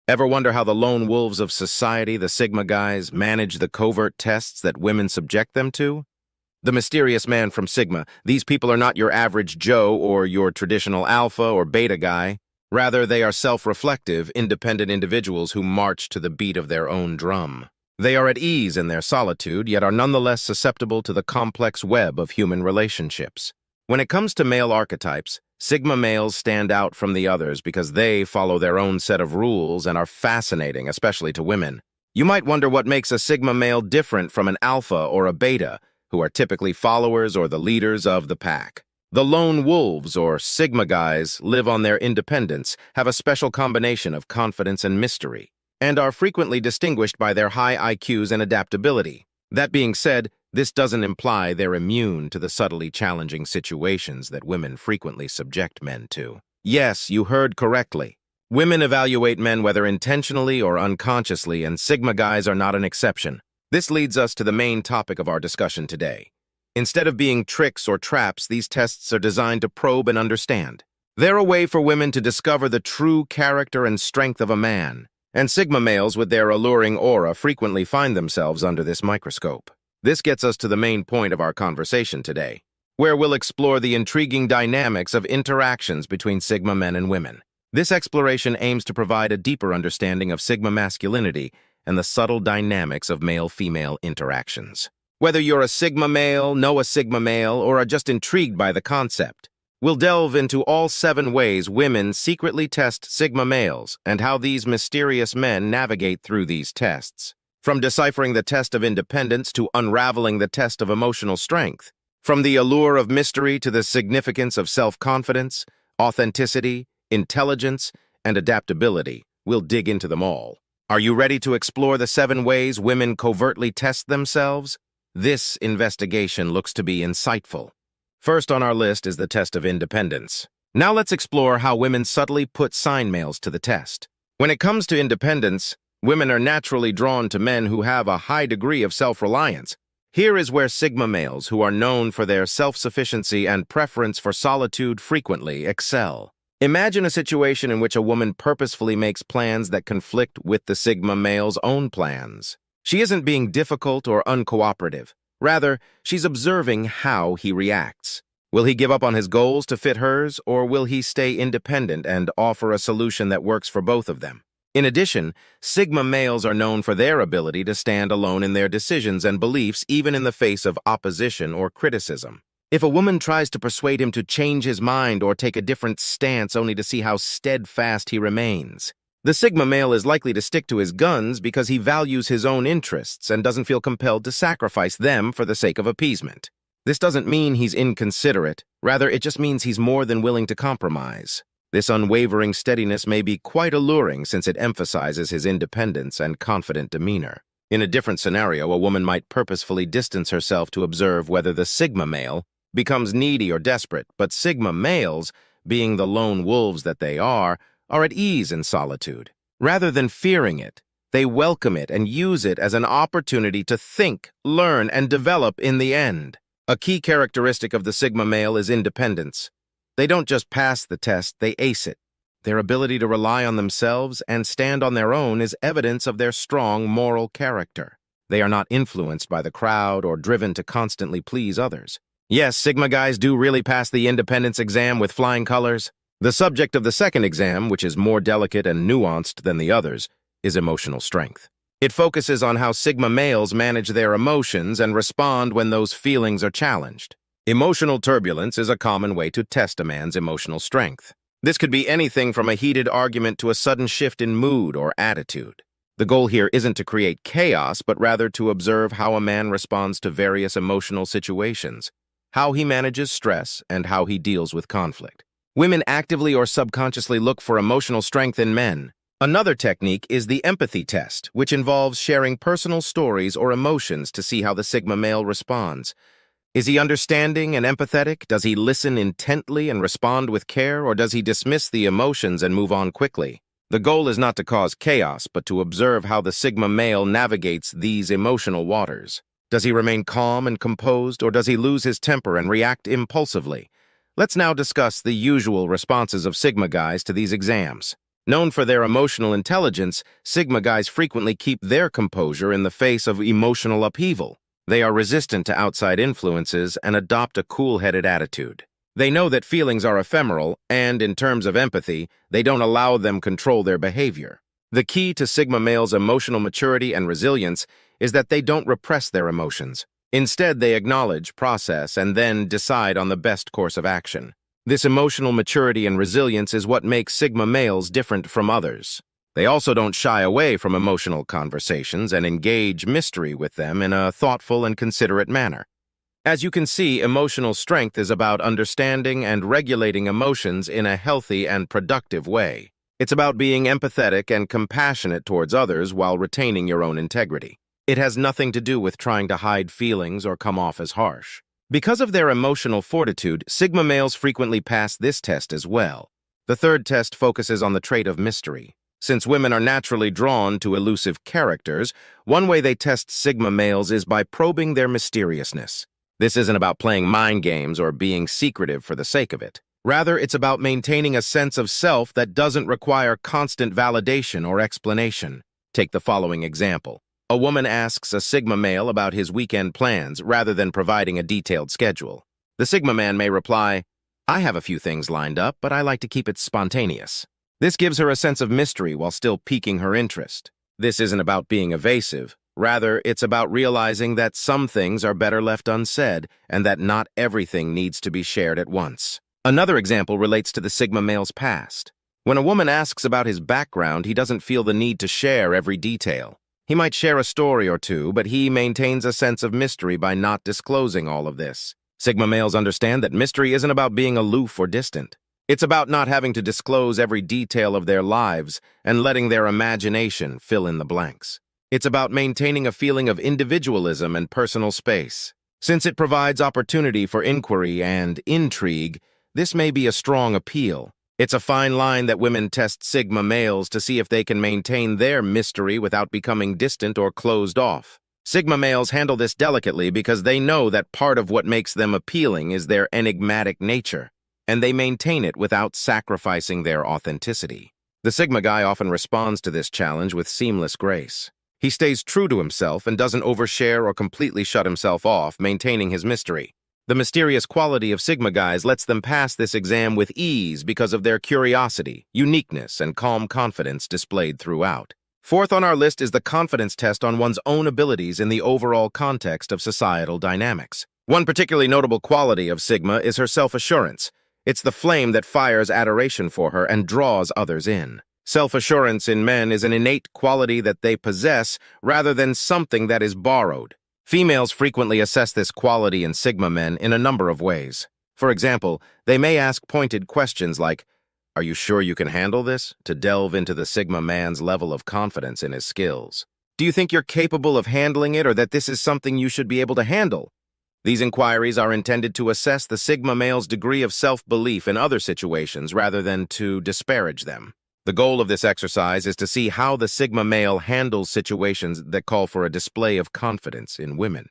Ever wonder how the lone wolves of society, the Sigma guys, manage the covert tests that women subject them to? The mysterious man from Sigma, these people are not your average Joe or your traditional alpha or beta guy. Rather, they are self-reflective, independent individuals who march to the beat of their own drum. They are at ease in their solitude, yet are nonetheless susceptible to the complex web of human relationships. When it comes to male archetypes, Sigma males stand out from the others because they follow their own set of rules and are fascinating, especially to women. You might wonder what makes a Sigma male different from an alpha or a beta, who are typically followers or the leaders of the pack. The lone wolves, or Sigma guys, live on their independence, have a special combination of confidence and mystery, and are frequently distinguished by their high IQs and adaptability. That being said, this doesn't imply they're immune to the subtly challenging situations that women frequently subject men to. Yes, you heard correctly. Women evaluate men whether intentionally or unconsciously, and Sigma guys are not an exception. This leads us to the main topic of our discussion today. Instead of being tricks or traps, these tests are designed to probe and understand. They're a way for women to discover the true character and strength of a man, and Sigma males with their alluring aura frequently find themselves under this microscope. This gets us to the main point of our conversation today, where we'll explore the intriguing dynamics of interactions between Sigma men and women. This exploration aims to provide a deeper understanding of Sigma masculinity and the subtle dynamics of male-female interactions. Whether you're a Sigma male, know a Sigma male, or are just intrigued by the concept, we'll delve into all 7 ways women secretly test Sigma males and how these mysterious men navigate through these tests. From deciphering the test of independence to unraveling the test of emotional strength. From the allure of mystery to the significance of self-confidence, authenticity, intelligence, and adaptability, we'll dig into them all. Are you ready to explore the 7 ways women covertly test themselves? This investigation looks to be insightful. First on our list is the test of independence. Now let's explore how women subtly put sign males to the test. When it comes to independence, women are naturally drawn to men who have a high degree of self-reliance. Here is where Sigma males, who are known for their self-sufficiency and preference for solitude, frequently excel. Imagine a situation in which a woman purposefully makes plans that conflict with the Sigma male's own plans. She isn't being difficult or uncooperative. Rather, she's observing how he reacts. Will he give up on his goals to fit hers, or will he stay independent and offer a solution that works for both of them? In addition, Sigma males are known for their ability to stand alone in their decisions and beliefs even in the face of opposition or criticism. If a woman tries to persuade him to change his mind or take a different stance only to see how steadfast he remains, the Sigma male is likely to stick to his guns because he values his own interests and doesn't feel compelled to sacrifice them for the sake of appeasement. This doesn't mean he's inconsiderate. Rather, it just means he's more than willing to compromise. This unwavering steadiness may be quite alluring since it emphasizes his independence and confident demeanor. In a different scenario, a woman might purposefully distance herself to observe whether the Sigma male becomes needy or desperate, but Sigma males, being the lone wolves that they are at ease in solitude. Rather than fearing it, they welcome it and use it as an opportunity to think, learn, and develop in the end. A key characteristic of the Sigma male is independence. They don't just pass the test, they ace it. Their ability to rely on themselves and stand on their own is evidence of their strong moral character. They are not influenced by the crowd or driven to constantly please others. Yes, Sigma guys do really pass the independence exam with flying colors. The subject of the second exam, which is more delicate and nuanced than the others, is emotional strength. It focuses on how Sigma males manage their emotions and respond when those feelings are challenged. Emotional turbulence is a common way to test a man's emotional strength. This could be anything from a heated argument to a sudden shift in mood or attitude. The goal here isn't to create chaos, but rather to observe how a man responds to various emotional situations, how he manages stress, and how he deals with conflict. Women actively or subconsciously look for emotional strength in men. Another technique is the empathy test, which involves sharing personal stories or emotions to see how the Sigma male responds. Is he understanding and empathetic? Does he listen intently and respond with care, or does he dismiss the emotions and move on quickly? The goal is not to cause chaos, but to observe how the Sigma male navigates these emotional waters. Does he remain calm and composed, or does he lose his temper and react impulsively? Let's now discuss the usual responses of Sigma guys to these exams. Known for their emotional intelligence, Sigma guys frequently keep their composure in the face of emotional upheaval. They are resistant to outside influences and adopt a cool-headed attitude. They know that feelings are ephemeral, and in terms of empathy, they don't allow them control their behavior. The key to Sigma males' emotional maturity and resilience is that they don't repress their emotions. Instead, they acknowledge, process, and then decide on the best course of action. This emotional maturity and resilience is what makes Sigma males different from others. They also don't shy away from emotional conversations and engage mystery with them in a thoughtful and considerate manner. As you can see, emotional strength is about understanding and regulating emotions in a healthy and productive way. It's about being empathetic and compassionate towards others while retaining your own integrity. It has nothing to do with trying to hide feelings or come off as harsh. Because of their emotional fortitude, Sigma males frequently pass this test as well. The third test focuses on the trait of mystery. Since women are naturally drawn to elusive characters, one way they test Sigma males is by probing their mysteriousness. This isn't about playing mind games or being secretive for the sake of it. Rather, it's about maintaining a sense of self that doesn't require constant validation or explanation. Take the following example. A woman asks a Sigma male about his weekend plans rather than providing a detailed schedule. The Sigma man may reply, "I have a few things lined up, but I like to keep it spontaneous." This gives her a sense of mystery while still piquing her interest. This isn't about being evasive. Rather, it's about realizing that some things are better left unsaid and that not everything needs to be shared at once. Another example relates to the Sigma male's past. When a woman asks about his background, he doesn't feel the need to share every detail. He might share a story or two, but he maintains a sense of mystery by not disclosing all of this. Sigma males understand that mystery isn't about being aloof or distant. It's about not having to disclose every detail of their lives and letting their imagination fill in the blanks. It's about maintaining a feeling of individualism and personal space. Since it provides opportunity for inquiry and intrigue, this may be a strong appeal. It's a fine line that women test Sigma males to see if they can maintain their mystery without becoming distant or closed off. Sigma males handle this delicately because they know that part of what makes them appealing is their enigmatic nature, and they maintain it without sacrificing their authenticity. The Sigma guy often responds to this challenge with seamless grace. He stays true to himself and doesn't overshare or completely shut himself off, maintaining his mystery. The mysterious quality of Sigma guys lets them pass this exam with ease because of their curiosity, uniqueness, and calm confidence displayed throughout. Fourth on our list is the confidence test on one's own abilities in the overall context of societal dynamics. One particularly notable quality of Sigma is her self-assurance. It's the flame that fires adoration for her and draws others in. Self-assurance in men is an innate quality that they possess rather than something that is borrowed. Females frequently assess this quality in Sigma men in a number of ways. For example, they may ask pointed questions like, "Are you sure you can handle this?" to delve into the Sigma man's level of confidence in his skills. "Do you think you're capable of handling it or that this is something you should be able to handle?" These inquiries are intended to assess the Sigma male's degree of self-belief in other situations rather than to disparage them. The goal of this exercise is to see how the Sigma male handles situations that call for a display of confidence in women.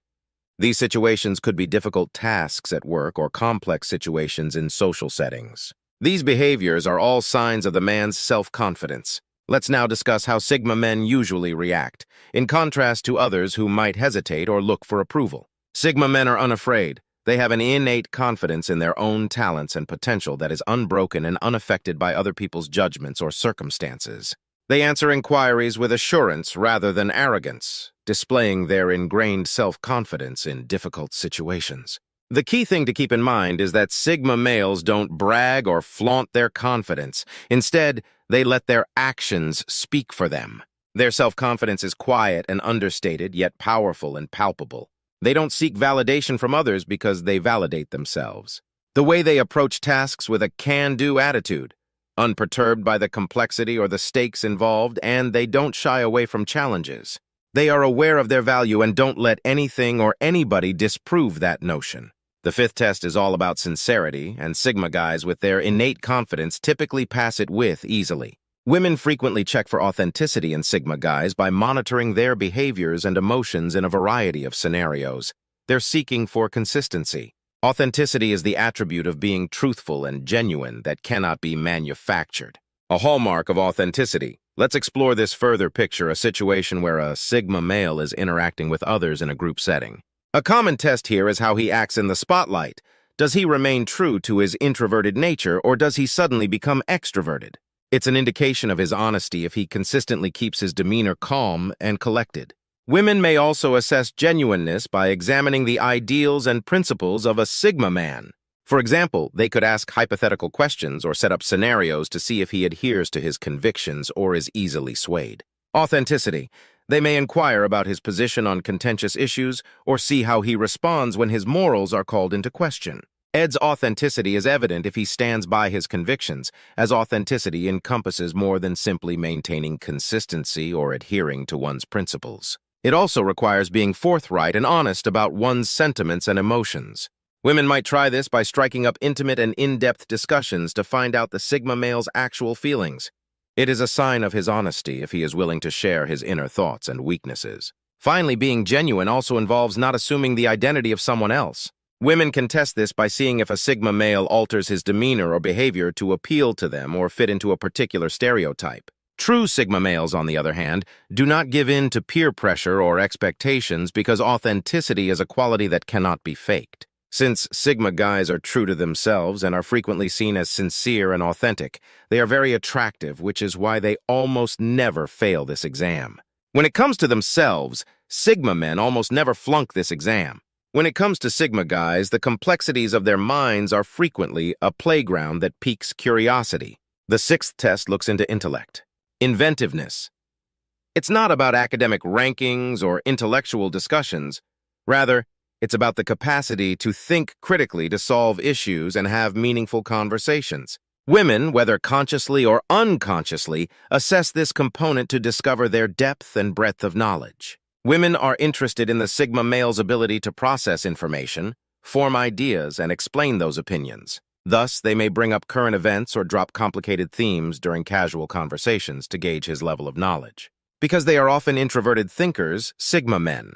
These situations could be difficult tasks at work or complex situations in social settings. These behaviors are all signs of the man's self-confidence. Let's now discuss how Sigma men usually react, in contrast to others who might hesitate or look for approval. Sigma men are unafraid. They have an innate confidence in their own talents and potential that is unbroken and unaffected by other people's judgments or circumstances. They answer inquiries with assurance rather than arrogance, displaying their ingrained self-confidence in difficult situations. The key thing to keep in mind is that Sigma males don't brag or flaunt their confidence. Instead, they let their actions speak for them. Their self-confidence is quiet and understated, yet powerful and palpable. They don't seek validation from others because they validate themselves. The way they approach tasks with a can-do attitude, unperturbed by the complexity or the stakes involved, and they don't shy away from challenges. They are aware of their value and don't let anything or anybody disprove that notion. The fifth test is all about sincerity, and Sigma guys with their innate confidence typically pass it with easily. Women frequently check for authenticity in Sigma guys by monitoring their behaviors and emotions in a variety of scenarios. They're seeking for consistency. Authenticity is the attribute of being truthful and genuine that cannot be manufactured. a hallmark of authenticity. Let's explore this further. Picture a situation where a Sigma male is interacting with others in a group setting. A common test here is how he acts in the spotlight. Does he remain true to his introverted nature, or does he suddenly become extroverted? It's an indication of his honesty if he consistently keeps his demeanor calm and collected. Women may also assess genuineness by examining the ideals and principles of a Sigma man. For example, they could ask hypothetical questions or set up scenarios to see if he adheres to his convictions or is easily swayed. Authenticity. They may inquire about his position on contentious issues or see how he responds when his morals are called into question. Ed's authenticity is evident if he stands by his convictions, as authenticity encompasses more than simply maintaining consistency or adhering to one's principles. It also requires being forthright and honest about one's sentiments and emotions. Women might try this by striking up intimate and in-depth discussions to find out the Sigma male's actual feelings. It is a sign of his honesty if he is willing to share his inner thoughts and weaknesses. Finally, being genuine also involves not assuming the identity of someone else. Women can test this by seeing if a Sigma male alters his demeanor or behavior to appeal to them or fit into a particular stereotype. True Sigma males, on the other hand, do not give in to peer pressure or expectations because authenticity is a quality that cannot be faked. Since Sigma guys are true to themselves and are frequently seen as sincere and authentic, they are very attractive, which is why they almost never fail this exam. When it comes to themselves, Sigma men almost never flunk this exam. When it comes to Sigma guys, the complexities of their minds are frequently a playground that piques curiosity. The sixth test looks into intellect. Inventiveness. It's not about academic rankings or intellectual discussions. Rather, it's about the capacity to think critically to solve issues and have meaningful conversations. Women, whether consciously or unconsciously, assess this component to discover their depth and breadth of knowledge. Women are interested in the Sigma male's ability to process information, form ideas, and explain those opinions. Thus, they may bring up current events or drop complicated themes during casual conversations to gauge his level of knowledge. Because they are often introverted thinkers, Sigma men,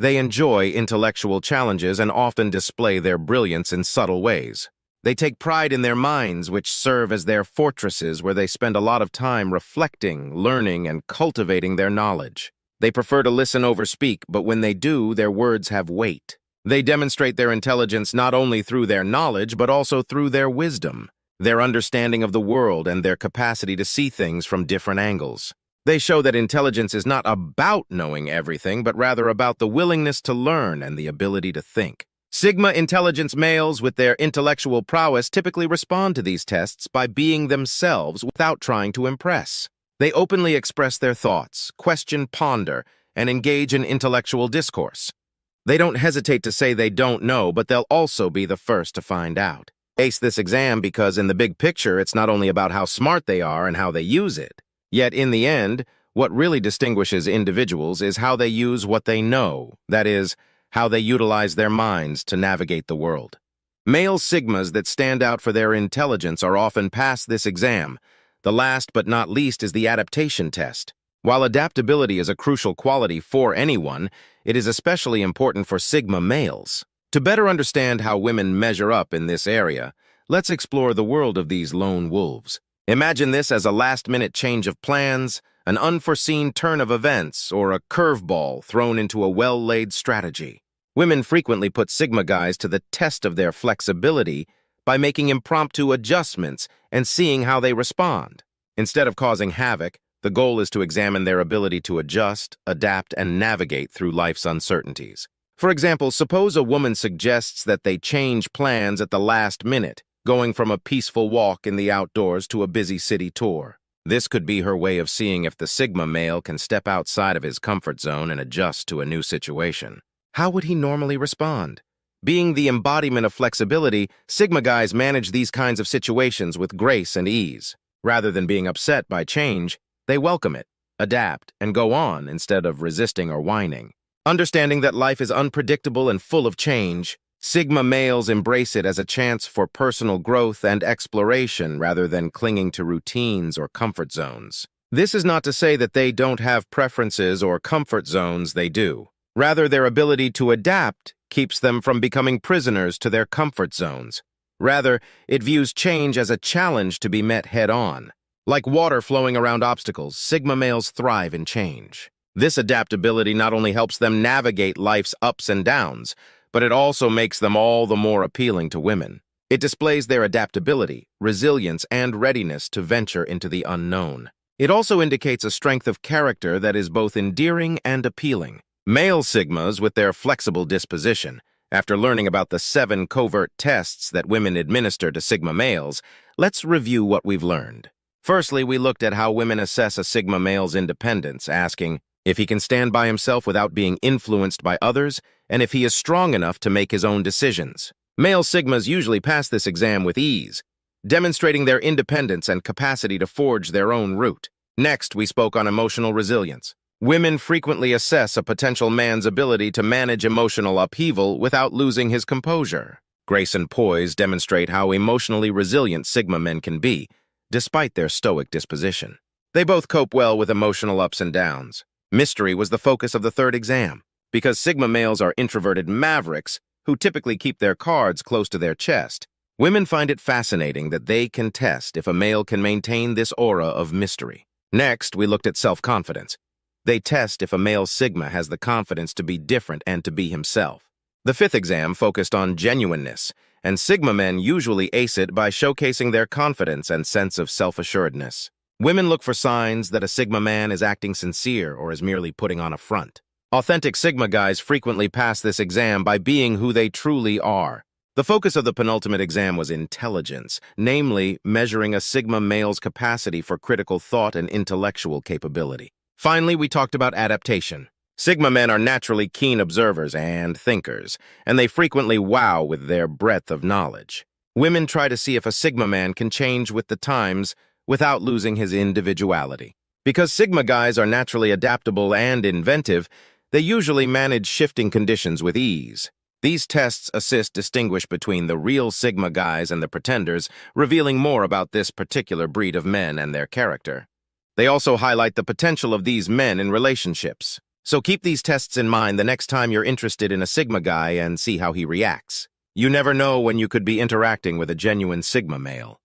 they enjoy intellectual challenges and often display their brilliance in subtle ways. They take pride in their minds, which serve as their fortresses where they spend a lot of time reflecting, learning, and cultivating their knowledge. They prefer to listen over speak, but when they do, their words have weight. They demonstrate their intelligence not only through their knowledge, but also through their wisdom, their understanding of the world, and their capacity to see things from different angles. They show that intelligence is not about knowing everything, but rather about the willingness to learn and the ability to think. Sigma intelligence males with their intellectual prowess typically respond to these tests by being themselves without trying to impress. They openly express their thoughts, question, ponder, and engage in intellectual discourse. They don't hesitate to say they don't know, but they'll also be the first to find out. Ace this exam because in the big picture, it's not only about how smart they are and how they use it. Yet in the end, what really distinguishes individuals is how they use what they know, that is, how they utilize their minds to navigate the world. Male Sigmas that stand out for their intelligence are often past this exam. The last but not least is the adaptation test. While adaptability is a crucial quality for anyone, it is especially important for Sigma males. To better understand how women measure up in this area, let's explore the world of these lone wolves. Imagine this as a last-minute change of plans, an unforeseen turn of events, or a curveball thrown into a well-laid strategy. Women frequently put Sigma guys to the test of their flexibility by making impromptu adjustments and seeing how they respond. Instead of causing havoc, the goal is to examine their ability to adjust, adapt, and navigate through life's uncertainties. For example, suppose a woman suggests that they change plans at the last minute, going from a peaceful walk in the outdoors to a busy city tour. This could be her way of seeing if the Sigma male can step outside of his comfort zone and adjust to a new situation. How would he normally respond? Being the embodiment of flexibility, Sigma guys manage these kinds of situations with grace and ease. Rather than being upset by change, they welcome it, adapt, and go on instead of resisting or whining. Understanding that life is unpredictable and full of change, Sigma males embrace it as a chance for personal growth and exploration rather than clinging to routines or comfort zones. This is not to say that they don't have preferences or comfort zones, they do. Rather, their ability to adapt keeps them from becoming prisoners to their comfort zones. Rather, it views change as a challenge to be met head-on. Like water flowing around obstacles, Sigma males thrive in change. This adaptability not only helps them navigate life's ups and downs, but it also makes them all the more appealing to women. It displays their adaptability, resilience, and readiness to venture into the unknown. It also indicates a strength of character that is both endearing and appealing. Male Sigmas, with their flexible disposition, after learning about the 7 covert tests that women administer to Sigma males, let's review what we've learned. Firstly, we looked at how women assess a Sigma male's independence, asking if he can stand by himself without being influenced by others, and if he is strong enough to make his own decisions. Male Sigmas usually pass this exam with ease, demonstrating their independence and capacity to forge their own route. Next, we spoke on emotional resilience. Women frequently assess a potential man's ability to manage emotional upheaval without losing his composure. Grace and poise demonstrate how emotionally resilient Sigma men can be, despite their stoic disposition. They both cope well with emotional ups and downs. Mystery was the focus of the third exam. Because Sigma males are introverted mavericks who typically keep their cards close to their chest, women find it fascinating that they can test if a male can maintain this aura of mystery. Next, we looked at self-confidence. They test if a male Sigma has the confidence to be different and to be himself. The fifth exam focused on genuineness, and Sigma men usually ace it by showcasing their confidence and sense of self-assuredness. Women look for signs that a Sigma man is acting sincere or is merely putting on a front. Authentic Sigma guys frequently pass this exam by being who they truly are. The focus of the penultimate exam was intelligence, namely measuring a Sigma male's capacity for critical thought and intellectual capability. Finally, we talked about adaptation. Sigma men are naturally keen observers and thinkers, and they frequently wow with their breadth of knowledge. Women try to see if a Sigma man can change with the times without losing his individuality. Because Sigma guys are naturally adaptable and inventive, they usually manage shifting conditions with ease. These tests assist distinguish between the real Sigma guys and the pretenders, revealing more about this particular breed of men and their character. They also highlight the potential of these men in relationships. So keep these tests in mind the next time you're interested in a Sigma guy and see how he reacts. You never know when you could be interacting with a genuine Sigma male.